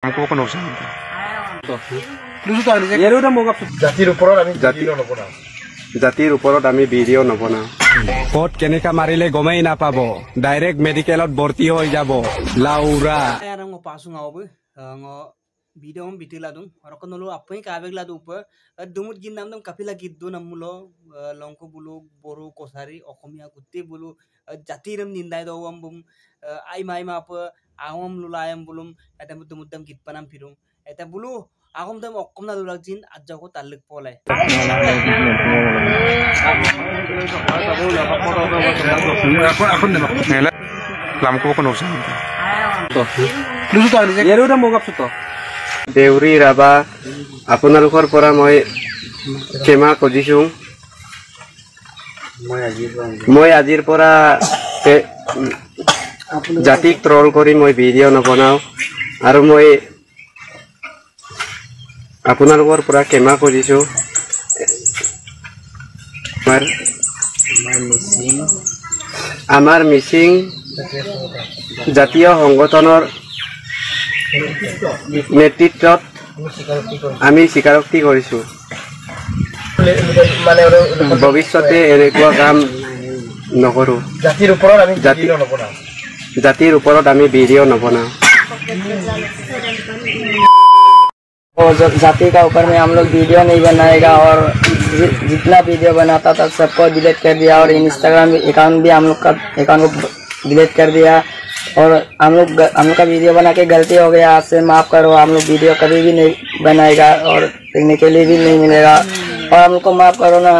Aku kono sing. জাতিৰ ওপৰত আমি ভিডিঅ' নবনাও ক'ত কেনেকা মাৰিলে গমেই নাপাব ডাইৰেক্ট মেডিকেলত ভৰ্তি হৈ যাব লাউৰা video bitila dung orang nolu apa yang kabel ladu upa dumut gin nam dum kapila giddu namulo longko bulu boru kosari okomia kutte bulu jatiram nindai do bum ai mai ma apa awam lulayam bulum eta mudum git panam pirum eta bulu agam dam okom na lulak jin ajja ko talik polai lamko kono sing Deori ৰাবা আপোনালোকৰ পৰা মই ক্ষমা খুজিছো মই আজিৰ পৰা জাতিক troll কৰি মই ভিডিঅ' নবনাও আৰু মই আপোনালোকৰ পৰা ক্ষমা খুজিছো আমাৰ মিচিং জাতীয় সংগঠনৰ নেতৃত্বত আমি স্বীকাৰোক্তি কৰিছো ভৱিষ্যতে এনেকুৱা কাম নকৰো জাতিৰ ওপৰত আমি ভিডিঅ' নবনাও जाति का ऊपर में हम लोग वीडियो नहीं बनाएगा और जितना वीडियो बनाता था सबको डिलीट कर दिया और इंस्टाग्राम अकाउंट भी हम लोग का अकाउंट को डिलीट कर दिया और हम लोग का वीडियो बना के गलती हो गया आपसे माफ करो हम लोग वीडियो कभी भी नहीं बनाएगा और देखने के लिए भी नहीं मिलेगा और हम लोग को माफ करो ना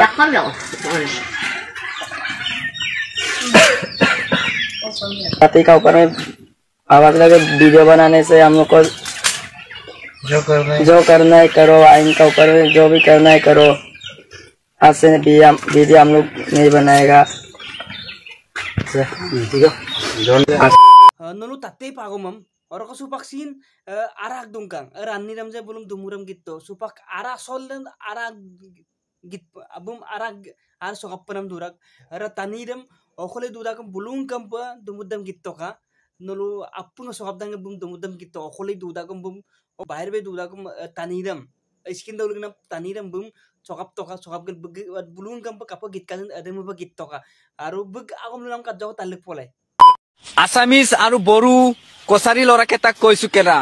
जाति का ऊपर में आवाज लगे वीडियो बनाने से हम लोग को जो करना है करो आइन का ऊपर में जो भी करना है करो आज से वीडियो हम लोग नहीं बनाएगा nolu tatte pagomam orang supak sin arak dungkang raniram je belum dumuram gitu supak arak sol dan arak git abum arak ar sokap penam durak ara taniram okole dudakam bulung kampa dumudam gitu ka nolu apun sokap dang bum dumudam gitu okole dudakam bum o bahir be dudakam taniram iskin dulu kena taniram bum sokap toka sokap gel bulung kampa kapa git kan ada mu git toka aru beg agam lulam ka jaw talik polai Assamese আৰু বড়ো কছাৰী ল'ৰাকেইটাক কৈছো কেৰা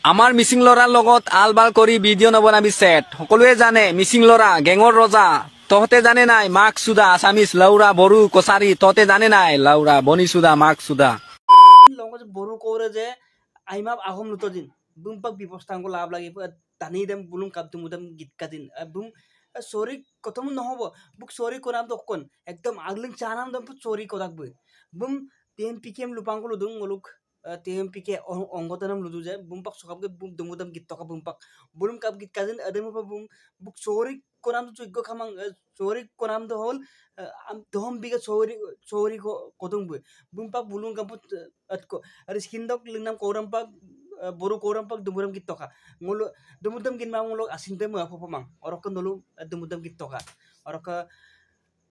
আমাৰ মিচিং ল'ৰাৰ লগত আলবাল কৰি video' নবনাবি set সকলোৱে জানে মিচিং ল'ৰা গেঙৰ ৰজা তহতে জানে নাই মাক সুদা আসামিজ লাউৰা বড়ো কছাৰী তহতে জানে নাই লাউৰা বনি সুদা মাক সুদা লঙ্গ বড়ো করে যে আইমাপ আগম লুতো দিন বুমপাক বিবস্থাঙ্গ লাভ লাগে টানি দেম বুলুম কাপ দুমুদাম গীত কাদিন বুম সরি কথম নহব বুক সরি কোনাম তো কোন একদম আগলিং চানাম দম সরি কোদাক বুম TMPKM lupang ko ludung muluk TMPK onggotanam ludu je bumpak sokap ke bum dumudam git toka bumpak bulum kap git kazin ada mo pa bum buk sorry konam to iggo kamang sorry konam to hol am dohom biga sorry ko kodung bumpak bulung kamput atko aris kindok linam koram pak boru koram pak dumuram git toka ngulu dumudam gin mang muluk asing dem apa pamang orok kan dulu dumudam git toka orok